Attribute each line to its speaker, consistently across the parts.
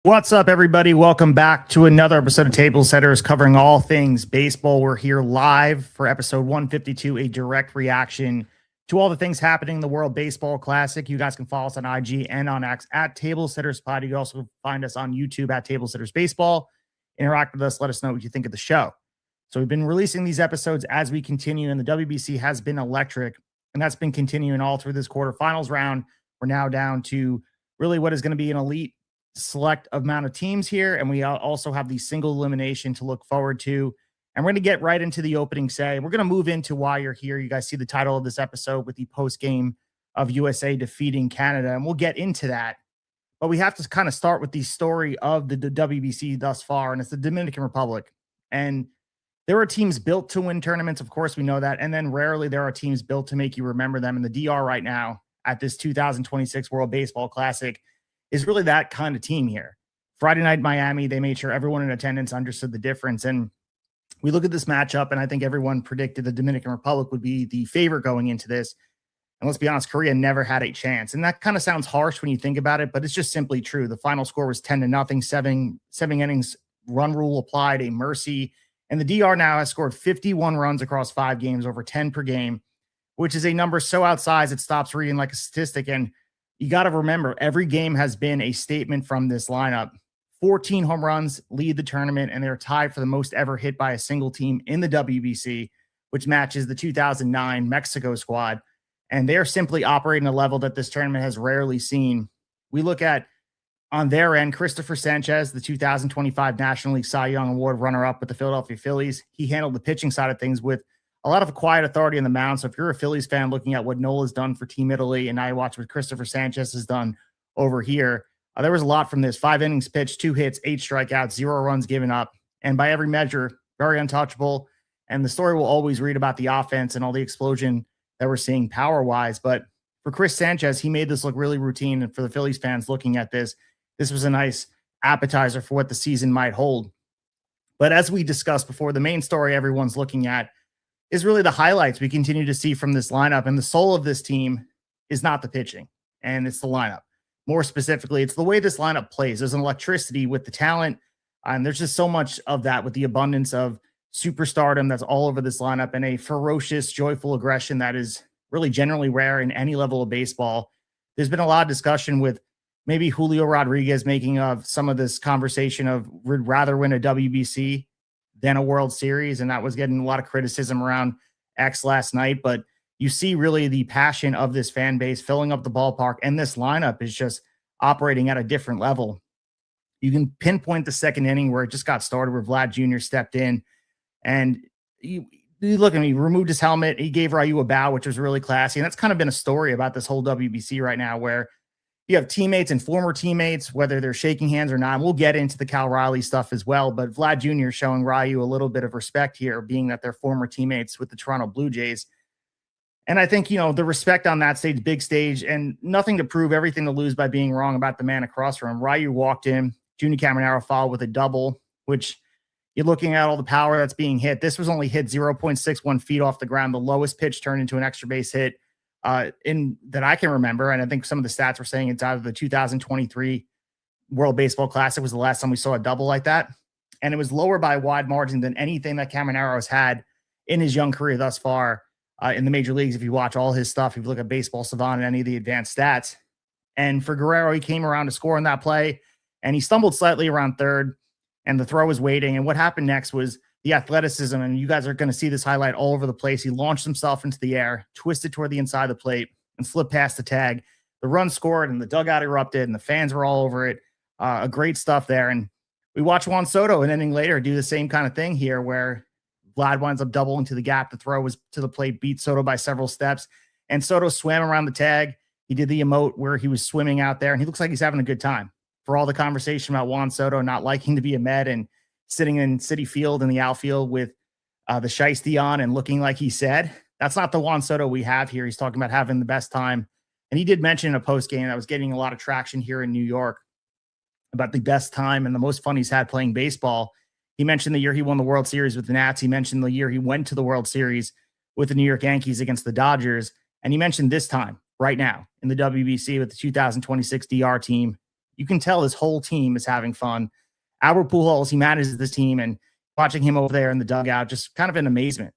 Speaker 1: What's up, everybody? Welcome back to another episode of Tablesetters covering all things baseball. We're here live for episode 152, a direct reaction to all the things happening in the World Baseball Classic. You guys can follow us on IG and on X at TablesettersPod. You can also find us on YouTube at Tablesetters Baseball. Interact with us. Let us know what you think of the show. So we've been releasing these episodes as we continue, and the WBC has been electric, and that's been continuing all through this quarterfinals round. We're now down to really what is going to be an elite select amount of teams here, and we also have the single elimination to look forward to. And we're going to get right into the opening say. We're going to move into why you're here. You guys see the title of this episode with the post game of USA defeating Canada, and we'll get into that. But we have to kind of start with the story of the WBC thus far, and it's the Dominican Republic. And there are teams built to win tournaments, of course we know that, and then rarely there are teams built to make you remember them. And the DR right now at this 2026 World Baseball Classic is really that kind of team here. Friday night, Miami, they made sure everyone in attendance understood the difference. And we look at this matchup, and I think everyone predicted the Dominican Republic would be the favorite going into this. And let's be honest, Korea never had a chance. And that kind of sounds harsh when you think about it, but it's just simply true. The final score was 10-0, seven innings, run rule applied, a mercy. And the DR now has scored 51 runs across 5 games, over 10 per game, which is a number so outsized it stops reading like a statistic. And you got to remember, every game has been a statement from this lineup. 14 home runs lead the tournament, and they're tied for the most ever hit by a single team in the WBC, which matches the 2009 Mexico squad. And they're simply operating a level that this tournament has rarely seen. We look at, on their end, Christopher Sanchez, the 2025 National League Cy Young Award runner-up with the Philadelphia Phillies. He handled the pitching side of things with a lot of quiet authority on the mound. So if you're a Phillies fan looking at what Nola's done for Team Italy, and now you watch what Christopher Sanchez has done over here, there was a lot from this. 5 innings pitched, 2 hits, 8 strikeouts, 0 runs given up. And by every measure, very untouchable. And the story will always read about the offense and all the explosion that we're seeing power-wise. But for Chris Sanchez, he made this look really routine. And for the Phillies fans looking at this, this was a nice appetizer for what the season might hold. But as we discussed before, the main story everyone's looking at is really the highlights we continue to see from this lineup. And the soul of this team is not the pitching, and it's the lineup. More specifically, it's the way this lineup plays. There's an electricity with the talent, and there's just so much of that with the abundance of superstardom that's all over this lineup, and a ferocious, joyful aggression that is really generally rare in any level of baseball. There's been a lot of discussion with maybe Julio Rodriguez making of some of this conversation of would rather win a WBC than a World Series, and that was getting a lot of criticism around X last night. But you see really the passion of this fan base filling up the ballpark, and this lineup is just operating at a different level. You can pinpoint the second inning where it just got started, where Vlad Jr. stepped in, and you look at me, removed his helmet, he gave Ryu a bow, which was really classy. And that's kind of been a story about this whole WBC right now, where you have teammates and former teammates, whether they're shaking hands or not. And we'll get into the Cal Riley stuff as well. But Vlad Jr. showing Ryu a little bit of respect here, being that they're former teammates with the Toronto Blue Jays. And I think, the respect on that stage, big stage, and nothing to prove, everything to lose by being wrong about the man across from him. Ryu walked in, Junior Caminero followed with a double, which you're looking at all the power that's being hit. This was only hit 0.61 feet off the ground. The lowest pitch turned into an extra base hit in that I can remember. And I think some of the stats were saying it's out of the 2023 World Baseball Classic was the last time we saw a double like that. And it was lower by a wide margin than anything that Caminero's had in his young career thus far in the major leagues. If you watch all his stuff, if you look at Baseball Savant and any of the advanced stats. And for Guerrero, he came around to score in that play, and he stumbled slightly around third, and the throw was waiting. And what happened next was the athleticism, and you guys are going to see this highlight all over the place. He launched himself into the air, twisted toward the inside of the plate, and slipped past the tag. The run scored, and the dugout erupted, and the fans were all over it. Great stuff there. And we watched Juan Soto an inning later do the same kind of thing here, where Vlad winds up doubling to the gap. The throw was to the plate, beat Soto by several steps, and Soto swam around the tag. He did the emote where he was swimming out there, and he looks like he's having a good time. For all the conversation about Juan Soto not liking to be a Met and sitting in Citi Field in the outfield with the shiesty on and looking like he said, that's not the Juan Soto we have here. He's talking about having the best time. And he did mention in a post game that was getting a lot of traction here in New York about the best time and the most fun he's had playing baseball. He mentioned the year he won the World Series with the Nats. He mentioned the year he went to the World Series with the New York Yankees against the Dodgers. And he mentioned this time right now in the WBC with the 2026 DR team. You can tell this whole team is having fun. Albert Pujols, he manages this team, and watching him over there in the dugout, just kind of in amazement,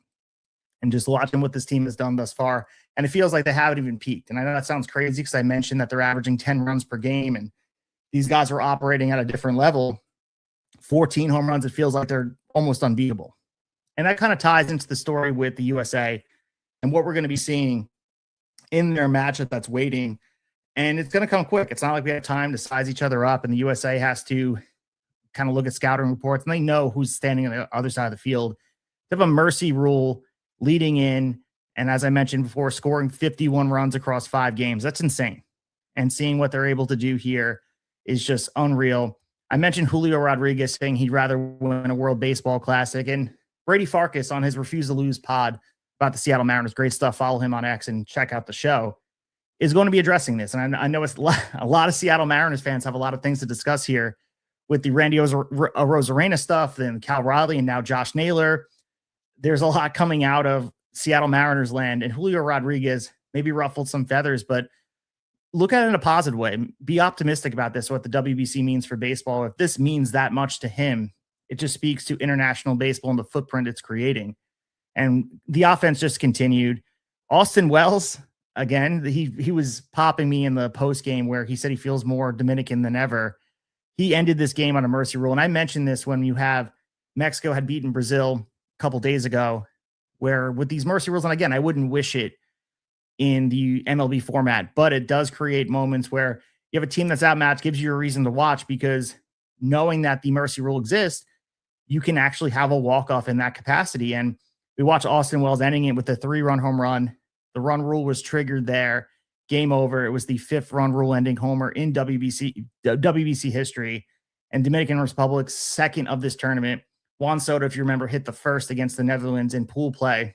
Speaker 1: and just watching what this team has done thus far. And it feels like they haven't even peaked. And I know that sounds crazy because I mentioned that they're averaging 10 runs per game, and these guys are operating at a different level. 14 home runs, it feels like they're almost unbeatable. And that kind of ties into the story with the USA and what we're going to be seeing in their matchup that's waiting. And it's going to come quick. It's not like we have time to size each other up, and the USA has to kind of look at scouting reports, and they know who's standing on the other side of the field. They have a mercy rule leading in, and as I mentioned before, scoring 51 runs across 5 games. That's insane. And seeing what they're able to do here is just unreal. I mentioned Julio Rodriguez saying he'd rather win a World Baseball Classic, and Brady Farkas on his Refuse to Lose pod about the Seattle Mariners, great stuff. Follow him on X and check out the show, is going to be addressing this. And I know it's a lot of Seattle Mariners fans have a lot of things to discuss here with the Randy Arozarena stuff, then Cal Riley, and now Josh Naylor. There's a lot coming out of Seattle Mariners land, and Julio Rodriguez maybe ruffled some feathers, but look at it in a positive way. Be optimistic about this, what the WBC means for baseball. If this means that much to him, it just speaks to international baseball and the footprint it's creating. And the offense just continued. Austin Wells, again, he was popping me in the post game where he said he feels more Dominican than ever. He ended this game on a mercy rule. And I mentioned this when you have Mexico had beaten Brazil a couple days ago, where with these mercy rules, and again, I wouldn't wish it in the MLB format, but it does create moments where you have a team that's outmatched, gives you a reason to watch, because knowing that the mercy rule exists, you can actually have a walk-off in that capacity. And we watch Austin Wells ending it with a 3-run home run. The run rule was triggered there. Game over. It was the 5th run rule ending homer in WBC history, and Dominican Republic's second of this tournament. Juan Soto, if you remember, hit the first against the Netherlands in pool play.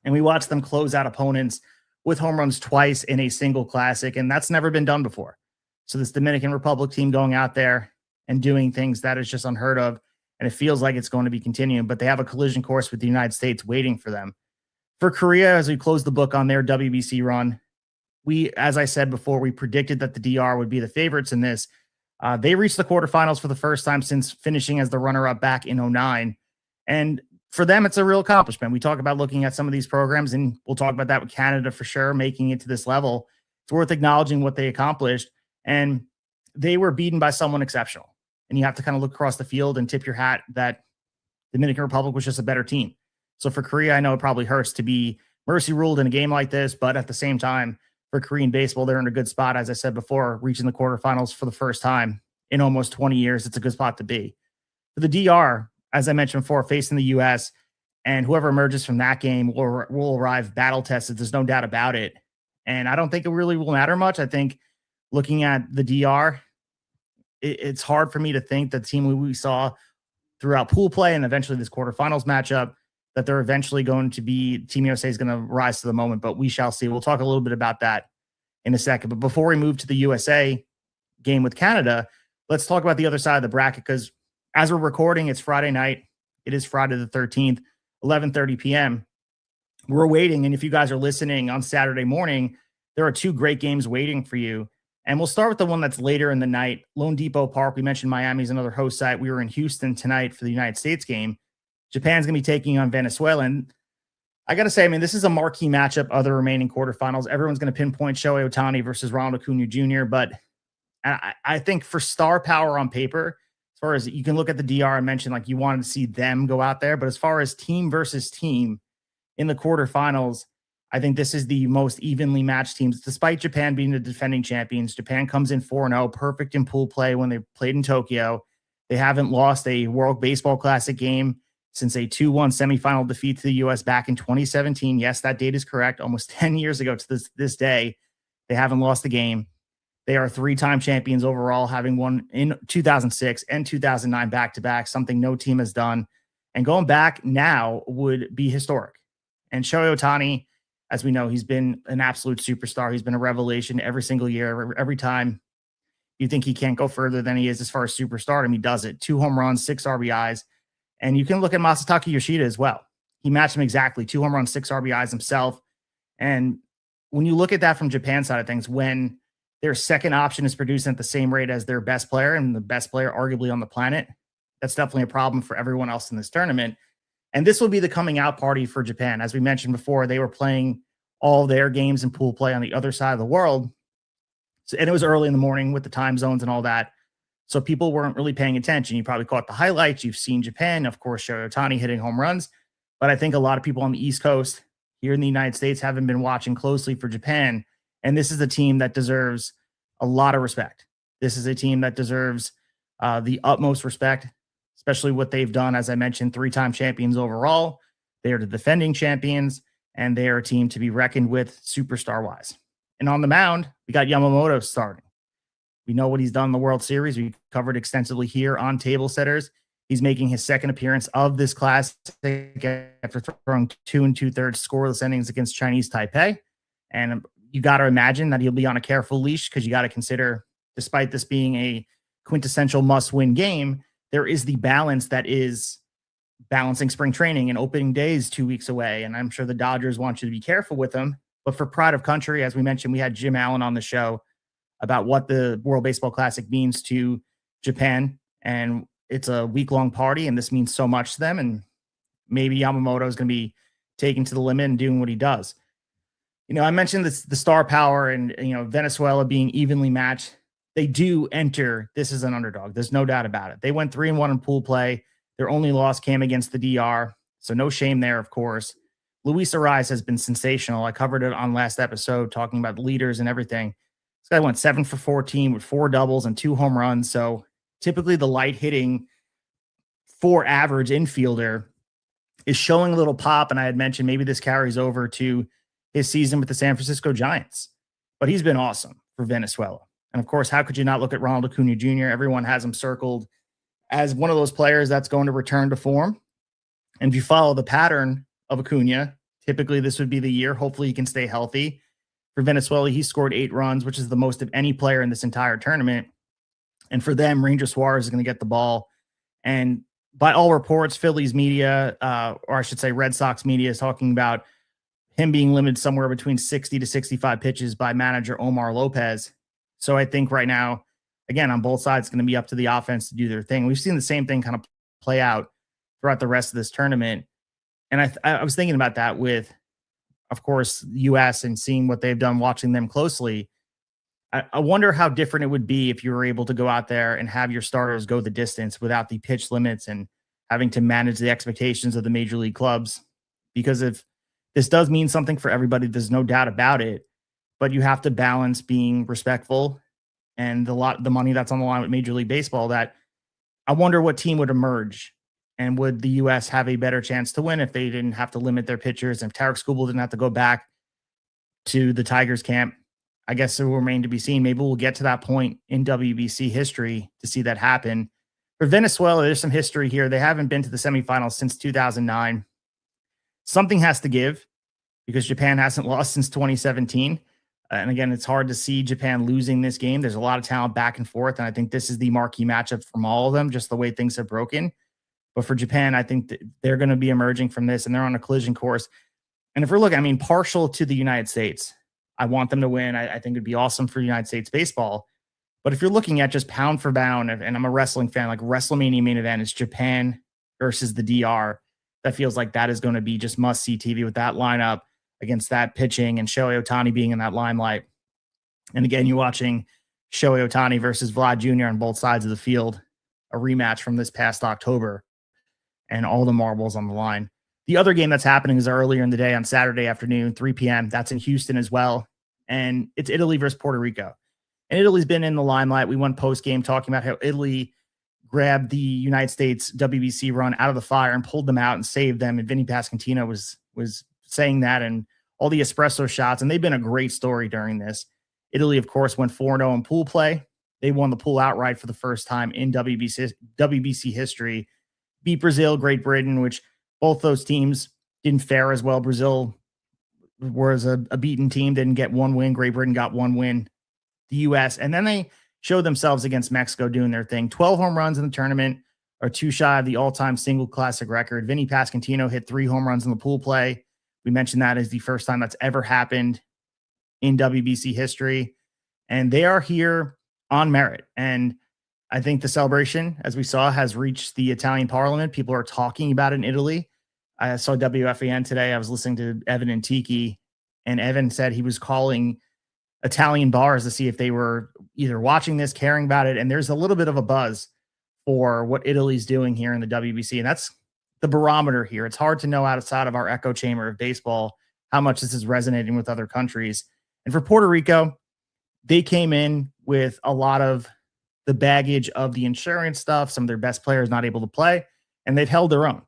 Speaker 1: And we watched them close out opponents with home runs twice in a single classic, and that's never been done before. So this Dominican Republic team going out there and doing things that is just unheard of, and it feels like it's going to be continuing, but they have a collision course with the United States waiting for them. For Korea, as we close the book on their WBC run, as I said before, we predicted that the DR would be the favorites in this. They reached the quarterfinals for the first time since finishing as the runner-up back in 2009. And for them, it's a real accomplishment. We talk about looking at some of these programs, and we'll talk about that with Canada for sure, making it to this level. It's worth acknowledging what they accomplished. And they were beaten by someone exceptional. And you have to kind of look across the field and tip your hat that Dominican Republic was just a better team. So for Korea, I know it probably hurts to be mercy ruled in a game like this, but at the same time, for Korean baseball, they're in a good spot. As I said before, reaching the quarterfinals for the first time in almost 20 years. It's a good spot to be. For the DR, as I mentioned before, facing the U.S., and whoever emerges from that game will arrive battle tested. There's no doubt about it. And I don't think it really will matter much. I think looking at the DR, it's hard for me to think that the team we saw throughout pool play and eventually this quarterfinals matchup, that they're eventually going to be, Team USA is going to rise to the moment, but we shall see. We'll talk a little bit about that in a second. But before we move to the USA game with Canada, let's talk about the other side of the bracket, because as we're recording, it's Friday night. It is Friday the 13th, 11:30 p.m. We're waiting, and if you guys are listening on Saturday morning, there are 2 great games waiting for you. And we'll start with the one that's later in the night, Lone Depot Park. We mentioned Miami's another host site. We were in Houston tonight for the United States game. Japan's going to be taking on Venezuela. And I got to say, I mean, this is a marquee matchup of the remaining quarterfinals. Everyone's going to pinpoint Shohei Ohtani versus Ronald Acuna Jr., but I think for star power on paper, as far as you can look at the DR, I mentioned like you wanted to see them go out there, but as far as team versus team in the quarterfinals, I think this is the most evenly matched teams, despite Japan being the defending champions. Japan comes in 4-0, perfect in pool play when they played in Tokyo. They haven't lost a World Baseball Classic game since a 2-1 semifinal defeat to the U.S. back in 2017. Yes, that date is correct. Almost 10 years ago to this day, they haven't lost a game. They are 3-time champions overall, having won in 2006 and 2009 back-to-back, something no team has done. And going back now would be historic. And Shohei Ohtani, as we know, he's been an absolute superstar. He's been a revelation every single year. Every time you think he can't go further than he is as far as superstardom, he does it. 2 home runs, 6 RBIs. And you can look at Masataka Yoshida as well. He matched him exactly. 2 home runs, 6 RBIs himself. And when you look at that from Japan's side of things, when their second option is producing at the same rate as their best player, and the best player arguably on the planet. That's definitely a problem for everyone else in this tournament. And this will be the coming out party for Japan. As we mentioned before, they were playing all their games in pool play on the other side of the world. So, and it was early in the morning with the time zones and all that. So people weren't really paying attention. You probably caught the highlights. You've seen Japan, of course, Shohei Ohtani hitting home runs. But I think a lot of people on the East Coast here in the United States haven't been watching closely for Japan. And this is a team that deserves a lot of respect. This is a team that deserves the utmost respect, especially what they've done. As I mentioned, 3-time champions overall. They are the defending champions, and they are a team to be reckoned with superstar-wise. And on the mound, we got Yamamoto starting. We know what he's done in the World Series. We covered extensively here on Tablesetters. He's making his second appearance of this classic after throwing 2 2/3 scoreless innings against Chinese Taipei. And you got to imagine that he'll be on a careful leash, because you got to consider, despite this being a quintessential must-win game, there is the balance that is balancing spring training and opening days 2 weeks away. And I'm sure the Dodgers want you to be careful with him. But for pride of country, as we mentioned, we had Jim Allen on the show about what the World Baseball Classic means to Japan. And it's a week-long party, and this means so much to them. And maybe Yamamoto is going to be taken to the limit and doing what he does. You know, I mentioned this, the star power and, Venezuela being evenly matched. They do enter this as an underdog. There's no doubt about it. They went 3-1 in pool play. Their only loss came against the DR. So no shame there, of course. Luis Ariz has been sensational. I covered it on last episode, talking about the leaders and everything. This guy went 7 for 14 with 4 doubles and 2 home runs. So typically the light hitting for average infielder is showing a little pop. And I had mentioned maybe this carries over to his season with the San Francisco Giants, but he's been awesome for Venezuela. And of course, how could you not look at Ronald Acuna Jr.? Everyone has him circled as one of those players that's going to return to form. And if you follow the pattern of Acuna, typically this would be the year. Hopefully he can stay healthy. For Venezuela, he scored 8 runs, which is the most of any player in this entire tournament. And for them, Ranger Suarez is going to get the ball. And by all reports, Phillies media, or I should say Red Sox media, is talking about him being limited somewhere between 60 to 65 pitches by manager Omar Lopez. So I think right now, again, on both sides, it's going to be up to the offense to do their thing. We've seen the same thing kind of play out throughout the rest of this tournament. And I was thinking about that with, of course, the U.S. and seeing what they've done, watching them closely. I wonder how different it would be if you were able to go out there and have your starters go the distance without the pitch limits and having to manage the expectations of the major league clubs. Because if this does mean something for everybody, there's no doubt about it, but you have to balance being respectful and the money that's on the line with Major League Baseball. That I wonder what team would emerge, and would the U.S. have a better chance to win if they didn't have to limit their pitchers, and if Tarek Skubal didn't have to go back to the Tigers camp. I guess it will remain to be seen. Maybe we'll get to that point in WBC history to see that happen. For Venezuela, there's some history here. They haven't been to the semifinals since 2009. Something has to give, because Japan hasn't lost since 2017. And again, it's hard to see Japan losing this game. There's a lot of talent back and forth, and I think this is the marquee matchup from all of them, just the way things have broken. But for Japan, I think that they're going to be emerging from this, and they're on a collision course. And if we're looking, partial to the United States, I want them to win. I think it'd be awesome for United States baseball. But if you're looking at just pound for pound, and I'm a wrestling fan, like WrestleMania main event is Japan versus the DR. That feels like that is going to be just must-see TV with that lineup against that pitching and Shohei Ohtani being in that limelight. And again, you're watching Shohei Ohtani versus Vlad Jr. on both sides of the field, a rematch from this past October, and all the marbles on the line. The other game that's happening is earlier in the day on Saturday afternoon, 3 p.m. That's in Houston as well. And it's Italy versus Puerto Rico. And Italy's been in the limelight. We went post-game talking about how Italy grabbed the United States WBC run out of the fire and pulled them out and saved them. And Vinny Pasquantino was saying that, and all the espresso shots. And they've been a great story during this. Italy, of course, went 4-0 in pool play. They won the pool outright for the first time in WBC history. Beat Brazil, Great Britain, which both those teams didn't fare as well. Brazil was a beaten team, didn't get one win. Great Britain got one win. The U.S. And then they showed themselves against Mexico doing their thing. 12 home runs in the tournament, are 2 shy of the all-time single classic record. Vinny Pasquantino hit 3 home runs in the pool play. We mentioned that as the first time that's ever happened in WBC history. and they are here on merit. And I think the celebration, as we saw, has reached the Italian parliament. People are talking about it in Italy. I saw WFAN today. I was listening to Evan and Tiki, and Evan said he was calling Italian bars to see if they were either watching this, caring about it. And there's a little bit of a buzz for what Italy's doing here in the WBC. And that's the barometer here. It's hard to know outside of our echo chamber of baseball how much this is resonating with other countries. And for Puerto Rico, they came in with a lot of the baggage of the insurance stuff, some of their best players not able to play, and they've held their own.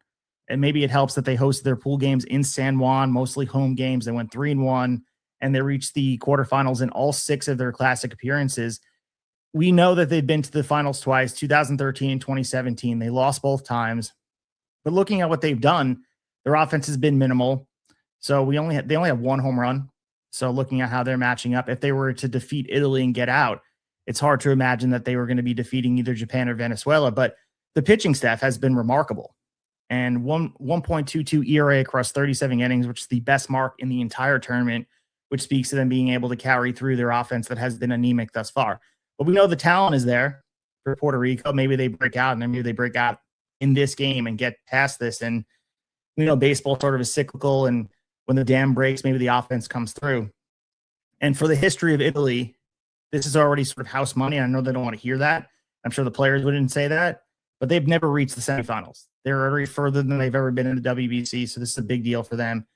Speaker 1: And maybe it helps that they hosted their pool games in San Juan, mostly home games. They went 3-1, and they reached the quarterfinals in all 6 of their classic appearances. We know that they've been to the finals twice, 2013 and 2017. They lost both times. But looking at what they've done, their offense has been minimal. So they only have 1 home run. So looking at how they're matching up, if they were to defeat Italy and get out, it's hard to imagine that they were going to be defeating either Japan or Venezuela. But the pitching staff has been remarkable. And 1.22 ERA across 37 innings, which is the best mark in the entire tournament, which speaks to them being able to carry through their offense that has been anemic thus far. But we know the talent is there for Puerto Rico. Maybe they break out, and then maybe they break out in this game and get past this. And we know baseball sort of is cyclical, and when the dam breaks, maybe the offense comes through. And for the history of Italy, this is already sort of house money. I know they don't want to hear that. I'm sure the players wouldn't say that, but they've never reached the semifinals. They're already further than they've ever been in the WBC, so this is a big deal for them.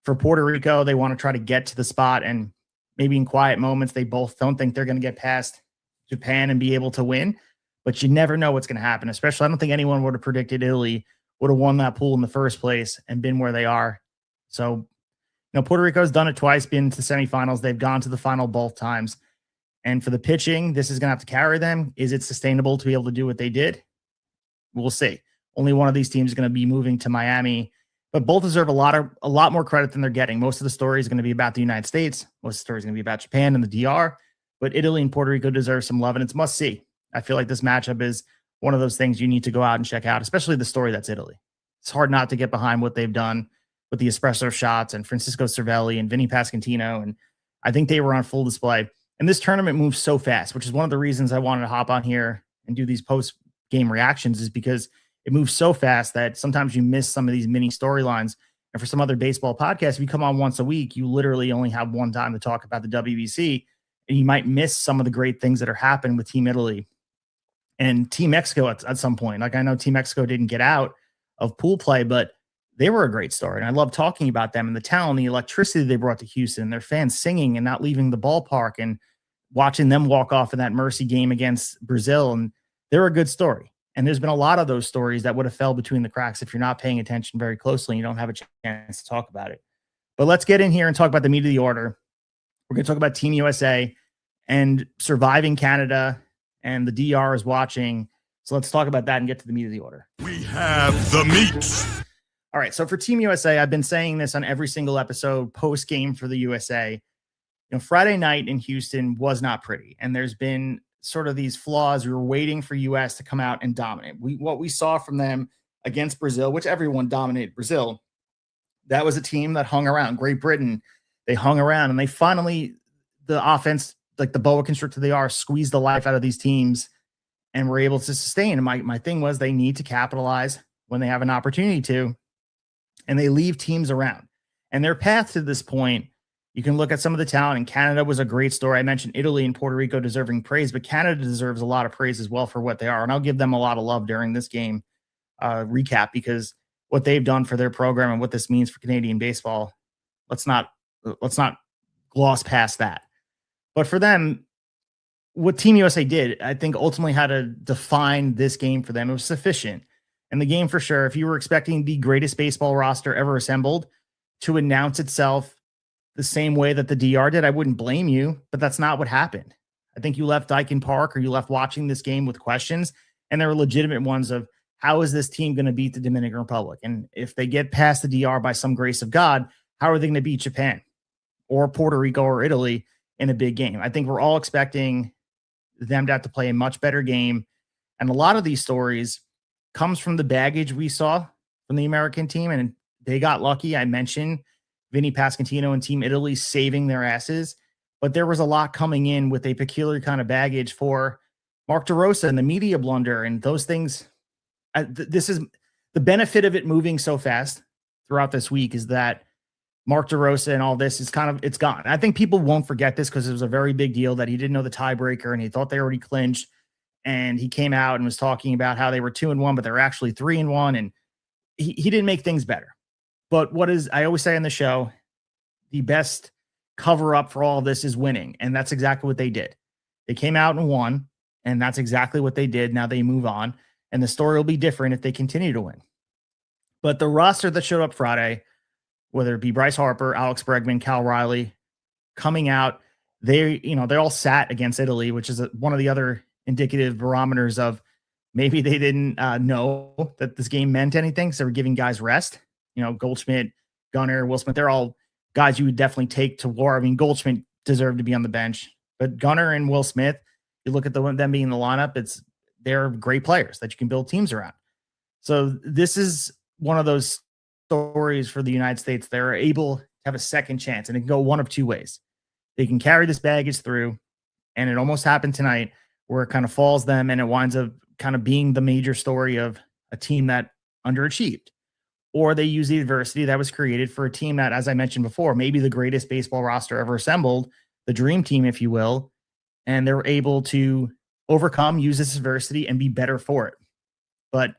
Speaker 1: For Puerto Rico, they want to try to get to the spot, and maybe in quiet moments, they both don't think they're going to get past Japan and be able to win, but you never know what's going to happen. Especially, I don't think anyone would have predicted Italy would have won that pool in the first place and been where they are. So, Puerto Rico's done it twice, been to the semifinals. They've gone to the final both times. And for the pitching, this is going to have to carry them. Is it sustainable to be able to do what they did? We'll see. Only one of these teams is going to be moving to Miami, but both deserve a lot more credit than they're getting. Most of the story is going to be about the United States. Most of the story is going to be about Japan and the DR, but Italy and Puerto Rico deserve some love, and it's must see. I feel like this matchup is one of those things you need to go out and check out, especially the story that's Italy. It's hard not to get behind what they've done with the espresso shots and Francisco Cervelli and Vinny Pasquantino, and I think they were on full display. And this tournament moves so fast, which is one of the reasons I wanted to hop on here and do these post-game reactions, is because it moves so fast that sometimes you miss some of these mini storylines. And for some other baseball podcasts, if you come on once a week, you literally only have one time to talk about the WBC, and you might miss some of the great things that are happening with Team Italy and Team Mexico at some point. Like, I know Team Mexico didn't get out of pool play, but they were a great story. And I love talking about them and the talent, the electricity they brought to Houston, their fans singing and not leaving the ballpark, and watching them walk off in that mercy game against Brazil. And they're a good story. And there's been a lot of those stories that would have fell between the cracks if you're not paying attention very closely and you don't have a chance to talk about it. But let's get in here and talk about the meat of the order. We're going to talk about Team USA and surviving Canada, and the DR is watching. So let's talk about that and get to the meat of the order.
Speaker 2: We have the meat.
Speaker 1: All right. So for Team USA, I've been saying this on every single episode post-game for the USA. Friday night in Houston was not pretty. And there's been sort of these flaws. We were waiting for US to come out and dominate. What we saw from them against Brazil, which everyone dominated Brazil, that was a team that hung around. Great Britain, they hung around, and they finally, the offense, like the boa constrictor they are, squeezed the life out of these teams and were able to sustain. And my thing was, they need to capitalize when they have an opportunity to, and they leave teams around. And their path to this point, you can look at some of the talent, and Canada was a great story. I mentioned Italy and Puerto Rico deserving praise, but Canada deserves a lot of praise as well for what they are. And I'll give them a lot of love during this game recap, because what they've done for their program and what this means for Canadian baseball, let's not gloss past that. But for them, what Team USA did, I think ultimately had to define this game for them. It was sufficient. And the game, for sure, if you were expecting the greatest baseball roster ever assembled to announce itself the same way that the DR did, I wouldn't blame you, but that's not what happened. I think you left Dyken Park, or you left watching this game with questions, and there were legitimate ones of, how is this team going to beat the Dominican Republic? And if they get past the DR by some grace of God, how are they going to beat Japan or Puerto Rico or Italy in a big game? I think we're all expecting them to have to play a much better game. And a lot of these stories comes from the baggage we saw from the American team, and they got lucky. I mentioned Vinny Pasquantino and Team Italy saving their asses, but there was a lot coming in with a peculiar kind of baggage for Mark DeRosa and the media blunder and those things. This is the benefit of it moving so fast throughout this week, is that Mark DeRosa and all this is it's gone. I think people won't forget this because it was a very big deal that he didn't know the tiebreaker and he thought they already clinched. And he came out and was talking about how they were 2-1, but they're actually 3-1. And he didn't make things better. But I always say on the show, the best cover up for all of this is winning. And that's exactly what they did. They came out and won, and that's exactly what they did. Now they move on, and the story will be different if they continue to win. But the roster that showed up Friday, whether it be Bryce Harper, Alex Bregman, Cal Riley, coming out, they all sat against Italy, which is one of the other indicative barometers of maybe they didn't know that this game meant anything. So they were giving guys rest. Goldschmidt, Gunnar, Will Smith, they're all guys you would definitely take to war. I mean, Goldschmidt deserved to be on the bench, but Gunnar and Will Smith, you look at them being in the lineup, they're great players that you can build teams around. So this is one of those stories for the United States. They're able to have a second chance, and it can go one of two ways. They can carry this baggage through, and it almost happened tonight where it kind of falls them, and it winds up kind of being the major story of a team that underachieved. Or they use the adversity that was created for a team that, as I mentioned before, maybe the greatest baseball roster ever assembled, the dream team, if you will, and they're able to overcome, use this adversity, and be better for it. But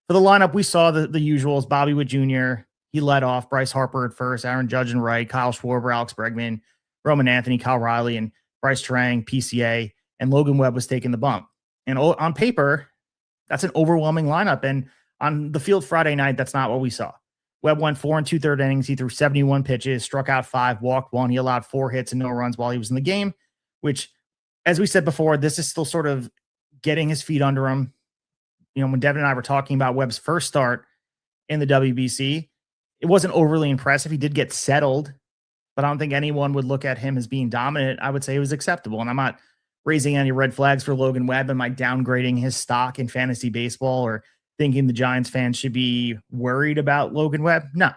Speaker 1: for the lineup, we saw the usuals. Bobby Witt Jr., he led off. Bryce Harper at first, Aaron Judge and right, Kyle Schwarber, Alex Bregman, Roman Anthony, Kyle Riley, and Bryce Trang, PCA, and Logan Webb was taking the bump. And on paper, that's an overwhelming lineup. And on the field Friday night, that's not what we saw. Webb went 4 2/3 innings. He threw 71 pitches, struck out 5, walked 1. He allowed 4 hits and no runs while he was in the game, which, as we said before, this is still sort of getting his feet under him. When Devin and I were talking about Webb's first start in the WBC, it wasn't overly impressive. He did get settled, but I don't think anyone would look at him as being dominant. I would say it was acceptable. And I'm not raising any red flags for Logan Webb. Am I downgrading his stock in fantasy baseball or thinking the Giants fans should be worried about Logan Webb? No.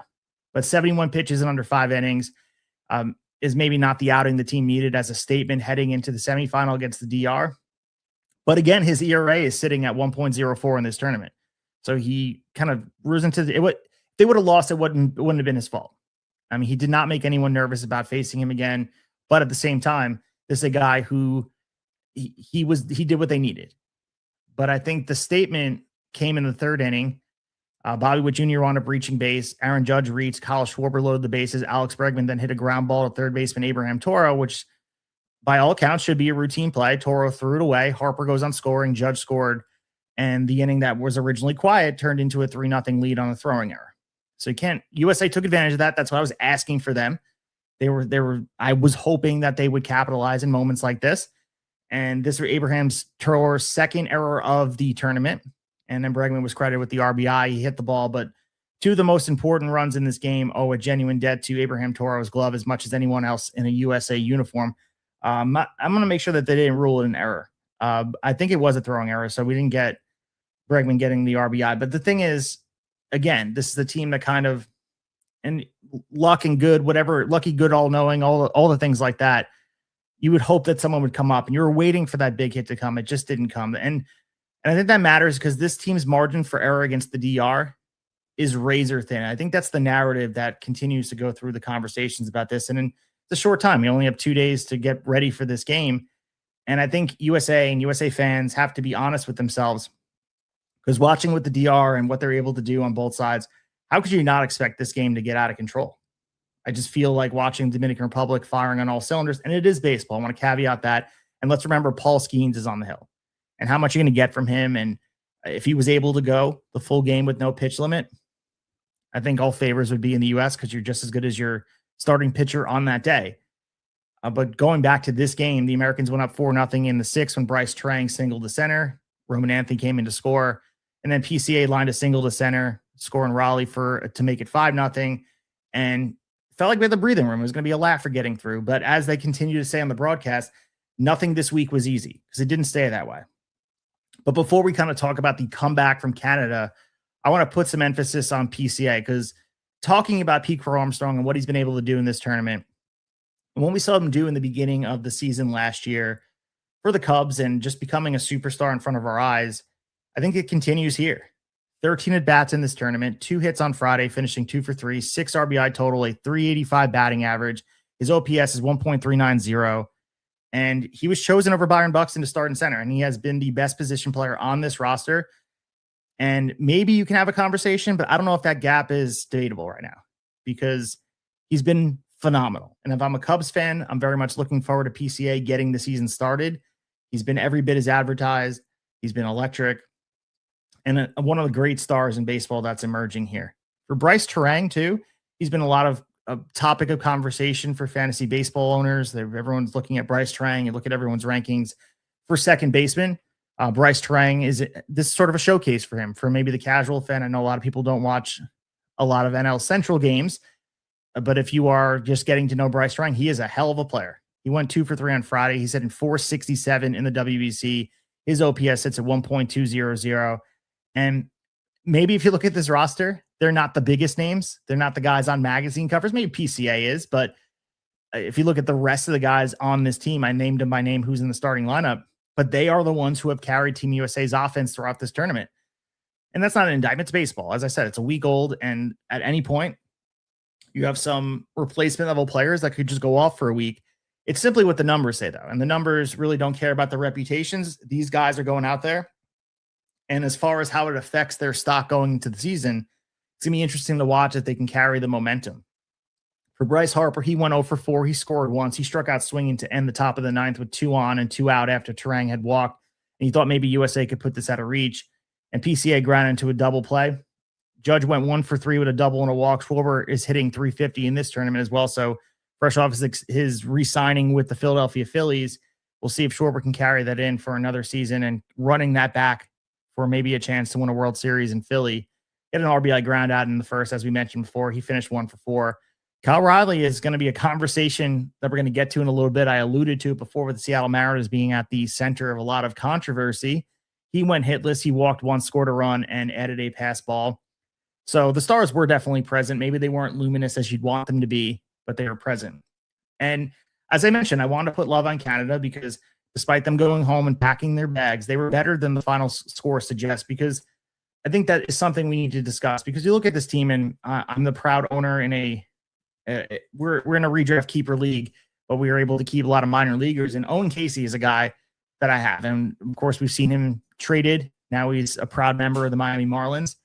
Speaker 1: But 71 pitches in under 5 innings is maybe not the outing the team needed as a statement heading into the semifinal against the DR. But again, his ERA is sitting at 1.04 in this tournament. So he kind of rose into they would have lost, it wouldn't have been his fault. I mean, he did not make anyone nervous about facing him again. But at the same time, this is a guy who he did what they needed. But I think the statement came in the 3rd inning. Bobby Witt Jr. wound up reaching base. Aaron Judge reached. Kyle Schwarber loaded the bases. Alex Bregman then hit a ground ball to third baseman Abraham Toro, which by all accounts should be a routine play. Toro threw it away. Harper goes on scoring. Judge scored. And the inning that was originally quiet turned into a 3-0 lead on a throwing error. So USA took advantage of that. That's why I was asking for them. I was hoping that they would capitalize in moments like this. And this was Abraham Toro's 2nd error of the tournament. And then Bregman was credited with the RBI. He hit the ball, but 2 of the most important runs in this game owe a genuine debt to Abraham Toro's glove as much as anyone else in a USA uniform. I'm going to make sure that they didn't rule it an error. I think it was a throwing error, so we didn't get Bregman getting the RBI. But the thing is, again, this is the team that kind of, and luck and good, whatever, lucky, good, all-knowing, all the things like that, you would hope that someone would come up, and you were waiting for that big hit to come. It just didn't come. And I think that matters because this team's margin for error against the DR is razor thin. I think that's the narrative that continues to go through the conversations about this. And in a short time, we only have 2 days to get ready for this game. And I think USA and USA fans have to be honest with themselves, because watching with the DR and what they're able to do on both sides, how could you not expect this game to get out of control? I just feel like watching Dominican Republic firing on all cylinders, and it is baseball. I want to caveat that. And let's remember Paul Skeens is on the hill. And how much you're going to get from him. And if he was able to go the full game with no pitch limit, I think all favors would be in the U.S. because you're just as good as your starting pitcher on that day. But going back to this game, the Americans went up 4-0 in the 6th when Bryce Trang singled to center. Roman Anthony came in to score. And then PCA lined a single to center, scoring Raleigh to make it 5-0. And felt like we had the breathing room. It was going to be a laugh for getting through. But as they continue to say on the broadcast, nothing this week was easy because it didn't stay that way. But before we kind of talk about the comeback from Canada, I want to put some emphasis on PCA, because talking about Pete Crow Armstrong and what he's been able to do in this tournament, And what we saw him do in the beginning of the season last year for the Cubs and just becoming a superstar in front of our eyes, I think it continues here. 13 at bats in this tournament, 2 hits on Friday, finishing 2 for 3, 6 RBI total, a 385 batting average. His OPS is 1.390. And he was chosen over Byron Buxton to start in center. And he has been the best position player on this roster. And maybe you can have a conversation, but I don't know if that gap is debatable right now because he's been phenomenal. And if I'm a Cubs fan, I'm very much looking forward to PCA getting the season started. He's been every bit as advertised. He's been electric. And one of the great stars in baseball that's emerging here. For Bryce Terang, too, he's been a lot of a topic of conversation for fantasy baseball owners. Everyone's looking at Bryce Terang and look at everyone's rankings for second baseman. Bryce Terang this is sort of a showcase for him, for maybe the casual fan. I know a lot of people don't watch a lot of NL Central games, but if you are just getting to know Bryce Terang, he is a hell of a player. He went 2 for 3 on Friday. He's hitting 467 in the WBC. His OPS sits at 1.200. And maybe if you look at this roster, they're not the biggest names. They're not the guys on magazine covers. Maybe PCA is, but if you look at the rest of the guys on this team, I named them by name who's in the starting lineup, but they are the ones who have carried Team USA's offense throughout this tournament. And that's not an indictment. It's baseball. As I said, it's a week old, and at any point, you have some replacement level players that could just go off for a week. It's simply what the numbers say, though. And the numbers really don't care about the reputations. These guys are going out there. And as far as how it affects their stock going into the season, it's going to be interesting to watch if they can carry the momentum. For Bryce Harper, he went 0 for 4. He scored once. He struck out swinging to end the top of the ninth with 2 on and 2 out after Terang had walked. And he thought maybe USA could put this out of reach. And PCA grounded into a double play. Judge went 1 for 3 with a double and a walk. Schwarber is hitting 350 in this tournament as well. So fresh off his re-signing with the Philadelphia Phillies, we'll see if Schwarber can carry that in for another season and running that back for maybe a chance to win a World Series in Philly. Get an RBI ground out in the first, as we mentioned before. He finished 1 for 4. Kyle Riley is going to be a conversation that we're going to get to in a little bit. I alluded to it before with the Seattle Mariners being at the center of a lot of controversy. He went hitless. He walked once, scored a run, and added a pass ball. So the stars were definitely present. Maybe they weren't luminous as you'd want them to be, but they were present. And as I mentioned, I wanted to put love on Canada because despite them going home and packing their bags, they were better than the final score suggests, because I think that is something we need to discuss. Because you look at this team, and I'm the proud owner in we're in a redraft keeper league, but we were able to keep a lot of minor leaguers. And Owen Casey is a guy that I have. And of course, we've seen him traded. Now he's a proud member of the Miami Marlins.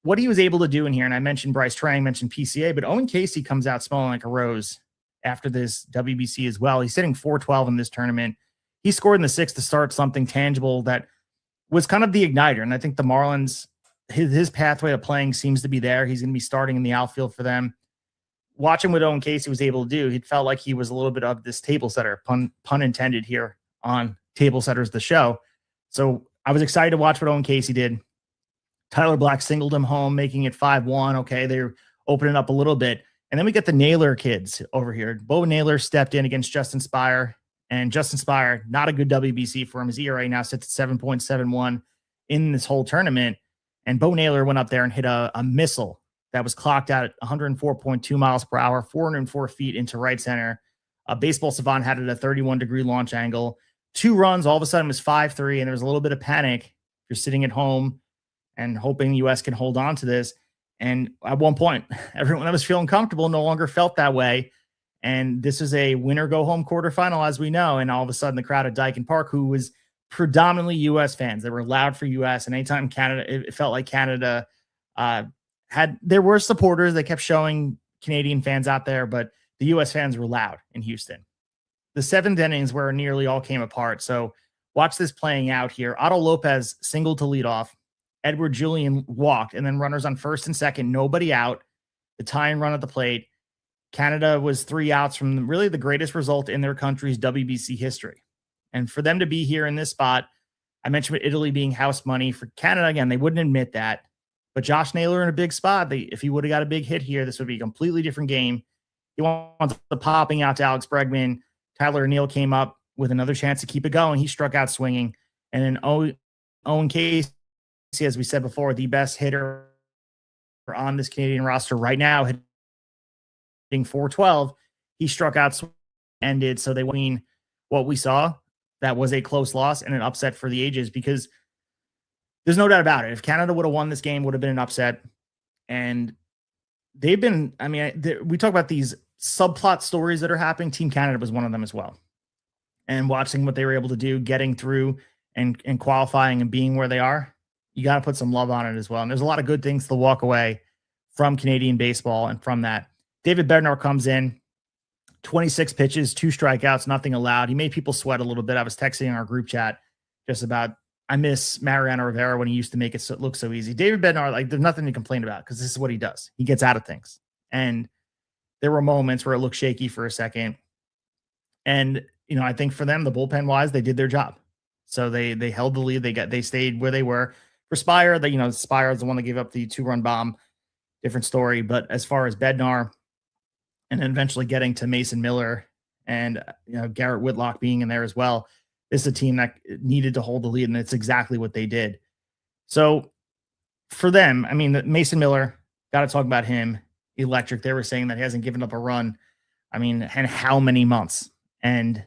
Speaker 1: What he was able to do in here, and I mentioned Bryce Terang, mentioned PCA, but Owen Casey comes out smelling like a rose after this WBC as well. He's hitting 412 in this tournament. He scored in the 6th to start something tangible that was kind of the igniter. And I think the Marlins, his pathway to playing seems to be there. He's going to be starting in the outfield for them. Watching what Owen Casey was able to do, he felt like he was a little bit of this table setter, pun intended here on Tablesetters, the show. So I was excited to watch what Owen Casey did. Tyler Black singled him home, making it 5-1. Okay, they're opening up a little bit. And then we get the Naylor kids over here. Bo Naylor stepped in against Justin Spire. And Justin Spire, not a good WBC for him. His ERA now sits at 7.71 in this whole tournament. And Bo Naylor went up there and hit a missile that was clocked out at 104.2 miles per hour, 404 feet into right center. Baseball Savant had it at a 31-degree launch angle. 2 runs, all of a sudden it was 5-3, and there was a little bit of panic. You're sitting at home and hoping the U.S. can hold on to this. And at one point, everyone that was feeling comfortable no longer felt that way. And this is a winner-go-home quarterfinal, as we know. And all of a sudden, the crowd at Dyken Park, who was predominantly U.S. fans, they were loud for U.S. And anytime Canada, it felt like Canada there were supporters. They kept showing Canadian fans out there, but the U.S. fans were loud in Houston. The 7th innings where nearly all came apart. So watch this playing out here. Otto Lopez singled to lead off. Edward Julian walked, and then runners on first and second, nobody out. The tying run at the plate. Canada was 3 outs from really the greatest result in their country's WBC history. And for them to be here in this spot, I mentioned with Italy being house money. For Canada, again, they wouldn't admit that. But Josh Naylor in a big spot, if he would have got a big hit here, this would be a completely different game. He wants the popping out to Alex Bregman. Tyler O'Neill came up with another chance to keep it going. He struck out swinging. And then Owen Casey, as we said before, the best hitter on this Canadian roster right now, hitting 412. He struck out ended. So they win what we saw. That was a close loss and an upset for the ages, because there's no doubt about it. If Canada would have won this game, would have been an upset. And they've been, I mean, we talk about these subplot stories that are happening. Team Canada was one of them as well. And watching what they were able to do, getting through and qualifying and being where they are, you got to put some love on it as well. And there's a lot of good things to walk away from Canadian baseball. And from that, David Bednar comes in, 26 pitches, 2 strikeouts, nothing allowed. He made people sweat a little bit. I was texting our group chat just about, I miss Mariano Rivera when he used to make it look so easy. David Bednar, like, there's nothing to complain about because this is what he does. He gets out of things. And there were moments where it looked shaky for a second. And, you know, I think for them, the bullpen wise, they did their job. So they held the lead. They stayed where they were. For Spire, Spire is the one that gave up the 2-run bomb. Different story. But as far as Bednar, and then eventually getting to Mason Miller and Garrett Whitlock being in there as well, this is a team that needed to hold the lead, and it's exactly what they did. So for them, I mean, Mason Miller, got to talk about him. Electric. They were saying that he hasn't given up a run. I mean, and how many months? And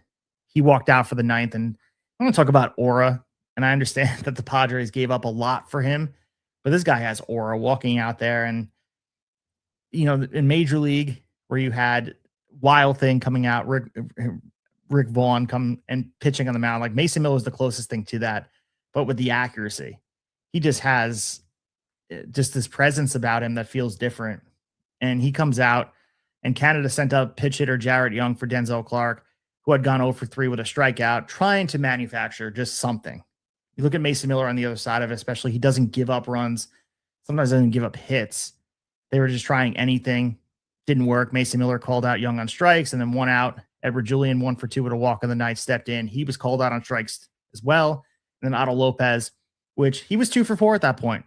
Speaker 1: he walked out for the 9th. And I want to talk about aura. And I understand that the Padres gave up a lot for him, but this guy has aura walking out there. And, in Major League, where you had Wild Thing coming out, Rick Vaughn come and pitching on the mound, like Mason Miller is the closest thing to that, but with the accuracy, he just has just this presence about him that feels different. And he comes out, and Canada sent up pitch hitter Jarrett Young for Denzel Clark, who had gone 0 for 3 with a strikeout, trying to manufacture just something. You look at Mason Miller on the other side of it, especially, he doesn't give up runs. Sometimes doesn't give up hits. They were just trying anything. Didn't work. Mason Miller called out Young on strikes, and then 1 out. Edward Julian 1 for 2 with a walk of the night, stepped in. He was called out on strikes as well. And then Otto Lopez, which he was 2 for 4 at that point.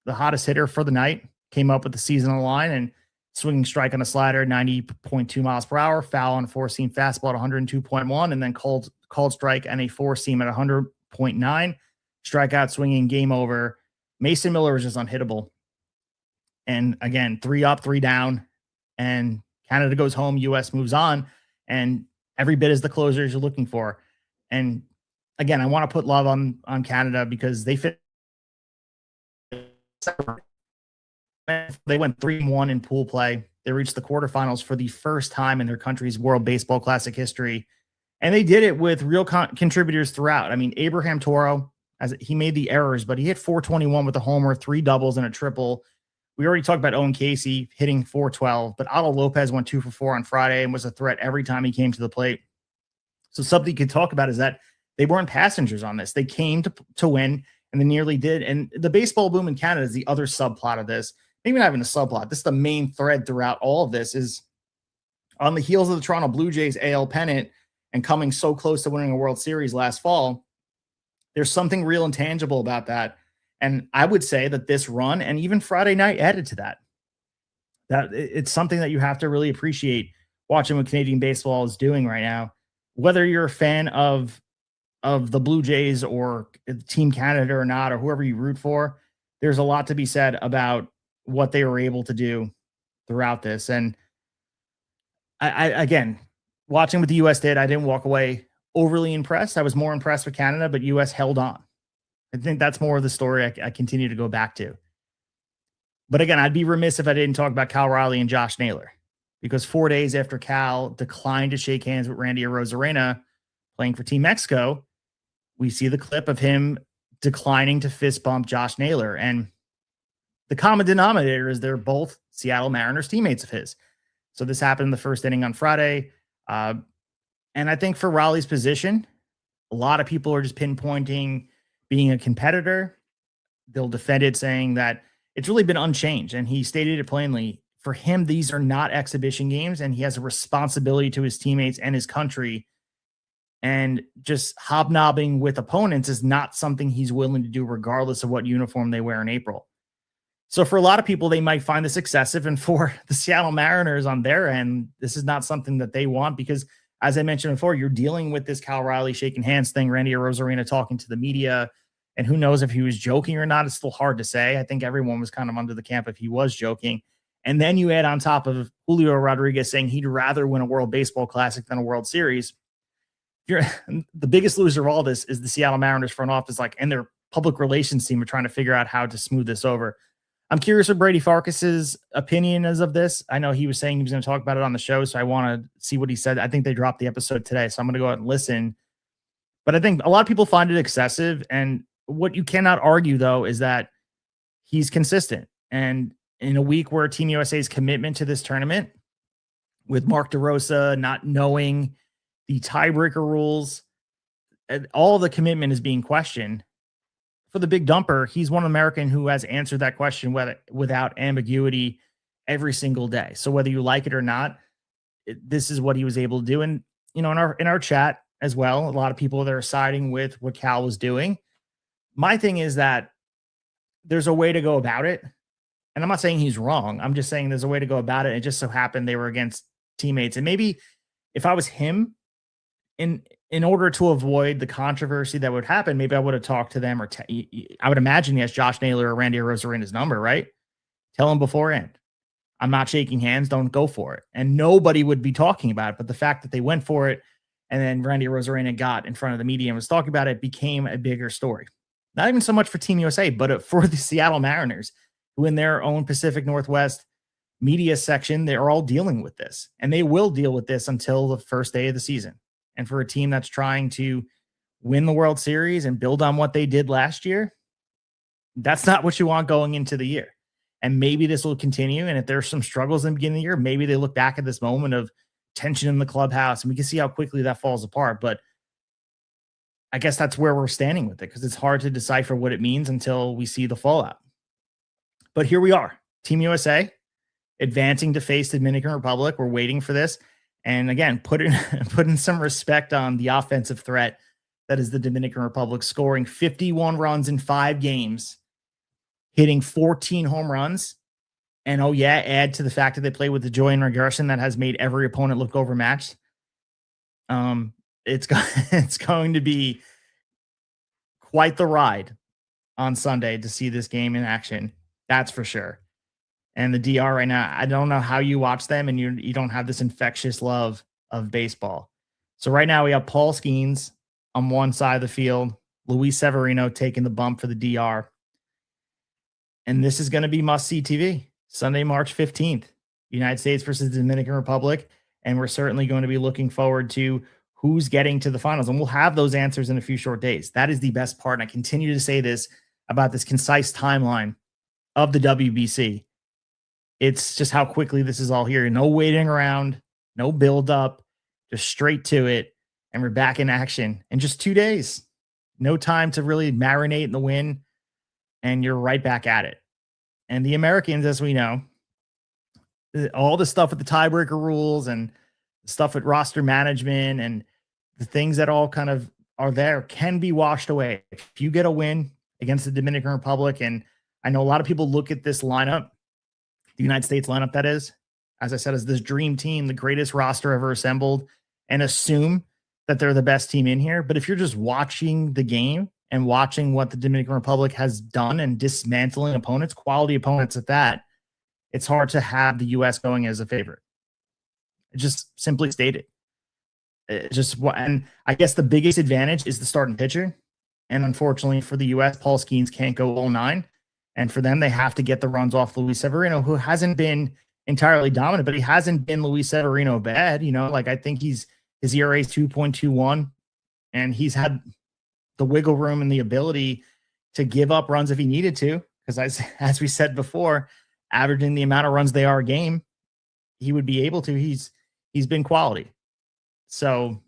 Speaker 1: The hottest hitter for the night, came up with the season on the line and swinging strike on a slider, 90.2 miles per hour, foul on a 4-seam fastball at 102.1, and then called strike and a 4-seam at 100.9. Strikeout, swinging, game over. Mason Miller was just unhittable. And again, 3 up, 3 down, and Canada goes home. U.S. moves on, and every bit is the closers you're looking for. And again, I want to put love on Canada because they fit. They went 3-1 in pool play. They reached the quarterfinals for the first time in their country's World Baseball Classic history. And they did it with real contributors throughout. I mean, Abraham Toro, as he made the errors, but he hit 421 with a homer, 3 doubles, and a triple. We already talked about Owen Casey hitting 412, but Otto Lopez went 2 for 4 on Friday and was a threat every time he came to the plate. So something you could talk about is that they weren't passengers on this. They came to win, and they nearly did. And the baseball boom in Canada is the other subplot of this. Maybe not even a subplot. This is the main thread throughout all of this, is on the heels of the Toronto Blue Jays AL pennant and coming so close to winning a World Series last fall. There's something real and tangible about that. And I would say that this run and even Friday night added to that. That it's something that you have to really appreciate watching what Canadian baseball is doing right now. Whether you're a fan of the Blue Jays or Team Canada or not, or whoever you root for, there's a lot to be said about what they were able to do throughout this. And I again, watching what the U.S. did, I didn't walk away overly impressed. I was more impressed with Canada, but U.S. held on. I think that's more of the story I continue to go back to. But again, I'd be remiss if I didn't talk about Cal Riley and Josh Naylor, because 4 days after Cal declined to shake hands with Randy Arozarena playing for Team Mexico, we see the clip of him declining to fist bump Josh Naylor. And the common denominator is they're both Seattle Mariners teammates of his. So this happened in the first inning on Friday. And I think for Riley's position, a lot of people are just pinpointing being a competitor. They'll defend it, saying that it's really been unchanged. And he stated it plainly. For him, these are not exhibition games, and he has a responsibility to his teammates and his country. And just hobnobbing with opponents is not something he's willing to do, regardless of what uniform they wear in April. So for a lot of people, they might find this excessive. And for the Seattle Mariners on their end, this is not something that they want, because as I mentioned before, you're dealing with this Cal Riley shaking hands thing, Randy Arozarena talking to the media, and who knows if he was joking or not. It's still hard to say. I think everyone was kind of under the camp if he was joking. And then you add on top of Julio Rodriguez saying he'd rather win a World Baseball Classic than a World Series. You're the biggest loser of all this is the Seattle Mariners front office, and their public relations team are trying to figure out how to smooth this over. I'm curious what Brady Farkas's opinion is of this. I know he was saying he was going to talk about it on the show, so I want to see what he said. I think they dropped the episode today, so I'm going to go out and listen. But I think a lot of people find it excessive, and what you cannot argue, though, is that he's consistent. And in a week where Team USA's commitment to this tournament, with Mark DeRosa not knowing the tiebreaker rules, all the commitment is being questioned. For the big dumper, he's one American who has answered that question without ambiguity every single day. So whether you like it or not, this is what he was able to do. And in our chat as well, a lot of people that are siding with what Cal was doing. My thing is that there's a way to go about it. And I'm not saying he's wrong. I'm just saying there's a way to go about it. It just so happened they were against teammates. And maybe if I was him, in order to avoid the controversy that would happen, maybe I would have talked to them, or I would imagine he has Josh Naylor or Randy Arozarena's number, right? Tell him beforehand, I'm not shaking hands. Don't go for it. And nobody would be talking about it. But the fact that they went for it and then Randy Arozarena got in front of the media and was talking about it became a bigger story. Not even so much for Team USA, but for the Seattle Mariners, who in their own Pacific Northwest media section, they're all dealing with this. And they will deal with this until the first day of the season. And for a team that's trying to win the World Series and build on what they did last year, that's not what you want going into the year. And maybe this will continue. And if there's some struggles in the beginning of the year, maybe they look back at this moment of tension in the clubhouse and we can see how quickly that falls apart. But I guess that's where we're standing with it, because it's hard to decipher what it means until we see the fallout. But here we are, Team USA advancing to face the Dominican Republic. We're waiting for this. And again, putting some respect on the offensive threat that is the Dominican Republic, scoring 51 runs in 5 games, hitting 14 home runs. And add to the fact that they play with the joy and regression that has made every opponent look overmatched. It's going to be quite the ride on Sunday to see this game in action. That's for sure. And the DR right now, I don't know how you watch them and you don't have this infectious love of baseball. So right now we have Paul Skeens on one side of the field, Luis Severino taking the bump for the DR. And this is going to be must-see TV. Sunday, March 15th, United States versus the Dominican Republic. And we're certainly going to be looking forward to who's getting to the finals. And we'll have those answers in a few short days. That is the best part. And I continue to say this about this concise timeline of the WBC. It's just how quickly this is all here. No waiting around, no build up, just straight to it. And we're back in action in just 2 days. No time to really marinate in the win. And you're right back at it. And the Americans, as we know, all the stuff with the tiebreaker rules and stuff with roster management and the things that all kind of are there can be washed away. If you get a win against the Dominican Republic, and I know a lot of people look at this lineup, the United States lineup, that is, as I said, as this dream team, the greatest roster ever assembled, and assume that they're the best team in here. But if you're just watching the game and watching what the Dominican Republic has done and dismantling opponents, quality opponents at that, it's hard to have the U.S. going as a favorite. Just simply stated. And I guess the biggest advantage is the starting pitcher. And unfortunately for the U.S., Paul Skeens can't go all 9. And for them, they have to get the runs off Luis Severino, who hasn't been entirely dominant, but he hasn't been Luis Severino bad. I think his ERA is 2.21, and he's had the wiggle room and the ability to give up runs if he needed to. Because as we said before, averaging the amount of runs they are a game, he would be able to. He's been quality. So,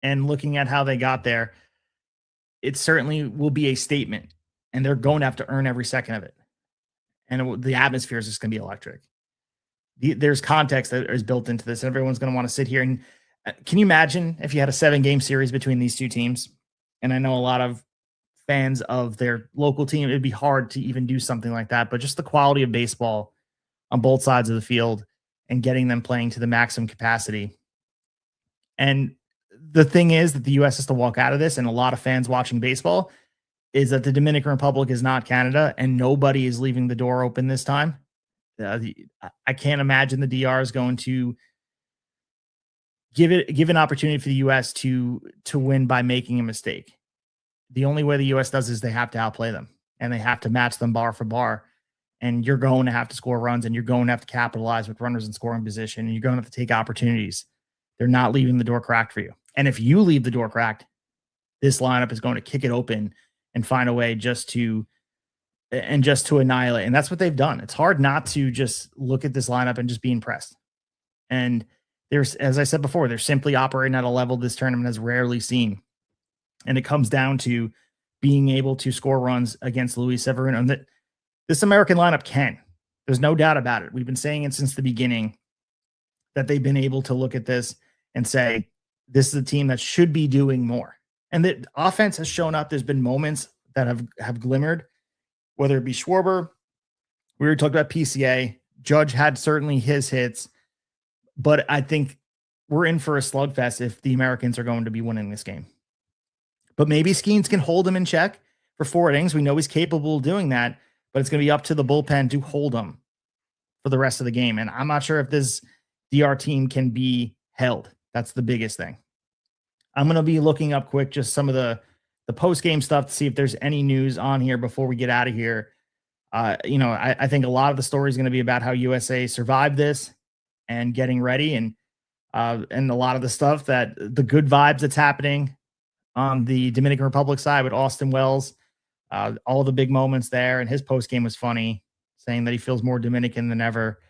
Speaker 1: and looking at how they got there, it certainly will be a statement. And they're going to have to earn every second of it. And the atmosphere is just going to be electric. There's context that is built into this. Everyone's going to want to sit here. And can you imagine if you had a 7-game series between these two teams? And I know a lot of fans of their local team, it'd be hard to even do something like that. But just the quality of baseball on both sides of the field and getting them playing to the maximum capacity. And the thing is that the U.S. has to walk out of this, and a lot of fans watching baseball, is that the Dominican Republic is not Canada, and nobody is leaving the door open this time. I can't imagine the DR is going to give an opportunity for the U.S. to win by making a mistake. The only way the U.S. does is they have to outplay them and they have to match them bar for bar. And you're going to have to score runs and you're going to have to capitalize with runners in scoring position and you're going to have to take opportunities. They're not leaving the door cracked for you. And if you leave the door cracked, this lineup is going to kick it open and find a way just to annihilate. And that's what they've done. It's hard not to just look at this lineup and just be impressed. And there's, as I said before, they're simply operating at a level this tournament has rarely seen. And it comes down to being able to score runs against Luis Severino. And that this American lineup can. There's no doubt about it. We've been saying it since the beginning that they've been able to look at this and say, this is a team that should be doing more. And the offense has shown up. There's been moments that have glimmered, whether it be Schwarber. We were talking about PCA. Judge had certainly his hits, but I think we're in for a slugfest if the Americans are going to be winning this game. But maybe Skeens can hold him in check for 4 innings. We know he's capable of doing that, but it's going to be up to the bullpen to hold him for the rest of the game. And I'm not sure if this DR team can be held. That's the biggest thing. I'm going to be looking up quick just some of the post-game stuff to see if there's any news on here before we get out of here. I think a lot of the story is going to be about how USA survived this and getting ready, and a lot of the stuff that the good vibes that's happening on the Dominican Republic side with Austin Wells, all the big moments there, and his post-game was funny, saying that he feels more Dominican than ever.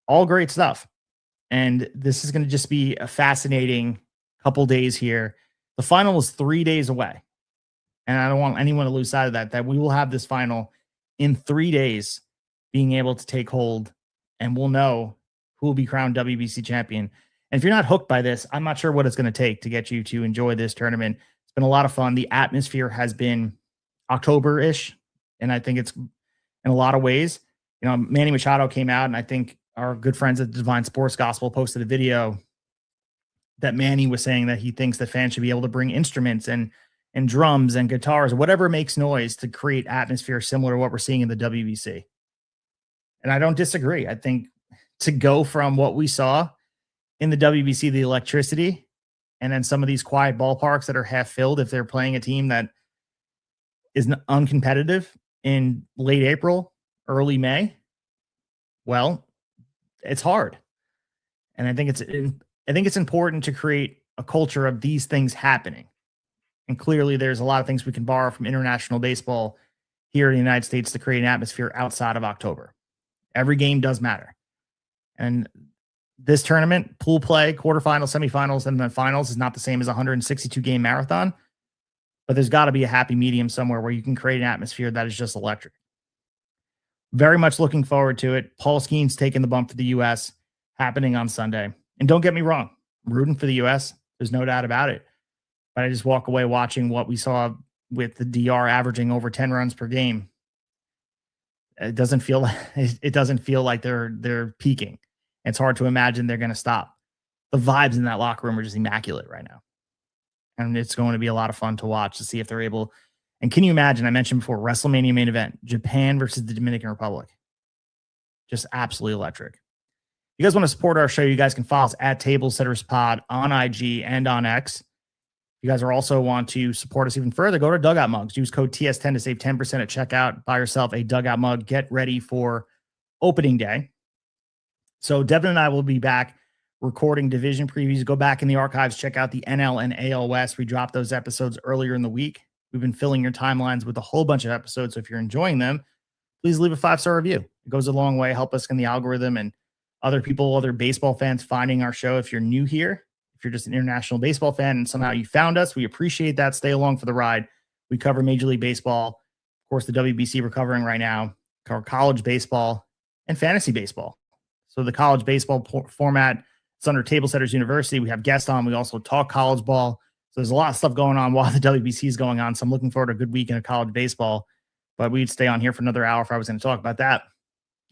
Speaker 1: All great stuff. And this is going to just be a fascinating couple days here. The final is 3 days away. And I don't want anyone to lose sight of that we will have this final in 3 days being able to take hold, and we'll know who will be crowned WBC champion. And if you're not hooked by this, I'm not sure what it's going to take to get you to enjoy this tournament. It's been a lot of fun. The atmosphere has been October-ish, and I think it's in a lot of ways. Manny Machado came out, and I think our good friends at Divine Sports Gospel posted a video that Manny was saying that he thinks that fans should be able to bring instruments and drums and guitars, whatever makes noise to create atmosphere similar to what we're seeing in the WBC. And I don't disagree. I think to go from what we saw in the WBC, the electricity, and then some of these quiet ballparks that are half filled if they're playing a team that is uncompetitive in late April, early May, well, it's hard. And I think it's important to create a culture of these things happening. And clearly there's a lot of things we can borrow from international baseball here in the United States to create an atmosphere outside of October. Every game does matter. And this tournament, pool play, quarterfinals, semifinals, and then finals is not the same as a 162-game marathon. But there's got to be a happy medium somewhere where you can create an atmosphere that is just electric. Very much looking forward to it. Paul Skeens taking the bump for the U.S. happening on Sunday. And don't get me wrong, I'm rooting for the U.S. There's no doubt about it. But I just walk away watching what we saw with the DR averaging over 10 runs per game. It doesn't feel like they're peaking. It's hard to imagine they're going to stop. The vibes in that locker room are just immaculate right now. And it's going to be a lot of fun to watch to see if they're able. And can you imagine, I mentioned before, WrestleMania main event, Japan versus the Dominican Republic. Just absolutely electric. If you guys want to support our show, you guys can follow us at Tablesetters Pod on IG and on X. If you guys are also want to support us even further, go to Dugout Mugs. Use code TS10 to save 10% at checkout. Buy yourself a Dugout Mug. Get ready for opening day. So Devin and I will be back recording division previews. Go back in the archives, check out the NL and AL West. We dropped those episodes earlier in the week. We've been filling your timelines with a whole bunch of episodes. So if you're enjoying them, please leave a 5-star review. It goes a long way. Help us in the algorithm and other baseball fans finding our show. If you're new here, if you're just an international baseball fan and somehow you found us, we appreciate that. Stay along for the ride. We cover Major League Baseball, of course, the WBC we're covering right now, cover college baseball and fantasy baseball. So the college baseball format, it's under Tablesetters University. We have guests on. We also talk college ball. So there's a lot of stuff going on while the WBC is going on. So I'm looking forward to a good weekend of college baseball. But we'd stay on here for another hour if I was going to talk about that.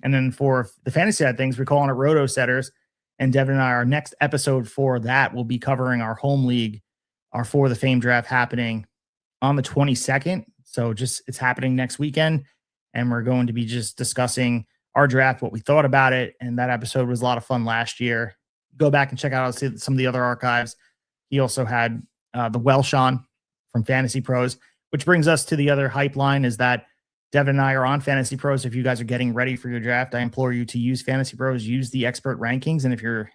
Speaker 1: And then for the fantasy side of things, we're calling it Roto Setters. And Devin and I, our next episode for that will be covering our home league, our For the Fame draft happening on the 22nd. So it's happening next weekend. And we're going to be just discussing our draft, what we thought about it. And that episode was a lot of fun last year. Go back and check out some of the other archives. He also had the Welsh on from Fantasy Pros, which brings us to the other hype line is that Devin and I are on Fantasy Pros. If you guys are getting ready for your draft, I implore you to use Fantasy Pros, use the expert rankings. And if you're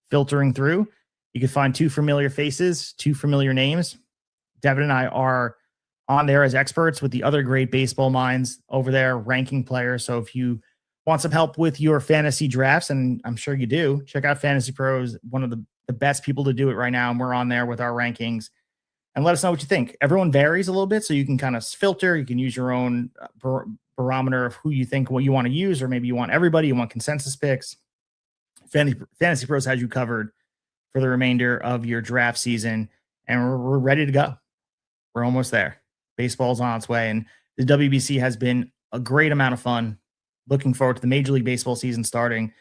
Speaker 1: filtering through, you can find 2 familiar faces, 2 familiar names. Devin and I are on there as experts with the other great baseball minds over there ranking players. So if you want some help with your fantasy drafts, and I'm sure you do, check out Fantasy Pros, one of the best people to do it right now. And we're on there with our rankings. And let us know what you think. Everyone varies a little bit, so you can kind of filter. You can use your own barometer of who you think what you want to use, or maybe you want everybody, you want consensus picks. Fantasy Pros has you covered for the remainder of your draft season, and we're ready to go. We're almost there. Baseball's on its way, and the WBC has been a great amount of fun. Looking forward to the Major League Baseball season starting,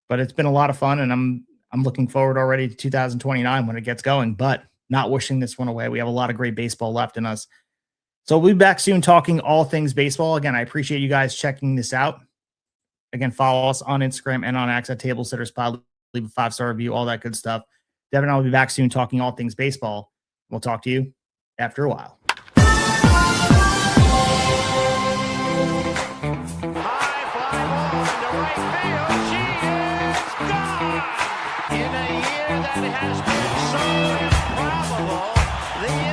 Speaker 1: but it's been a lot of fun, and I'm looking forward already to 2029 when it gets going, but not wishing this one away. We have a lot of great baseball left in us. So we'll be back soon talking all things baseball. Again, I appreciate you guys checking this out. Again, follow us on Instagram and on X at Tablesetters Pod. Leave a 5-star review, all that good stuff. Devin and I will be back soon talking all things baseball. We'll talk to you after a while.
Speaker 3: High fly ball into right field. She is gone. In a year that has been so improbable, the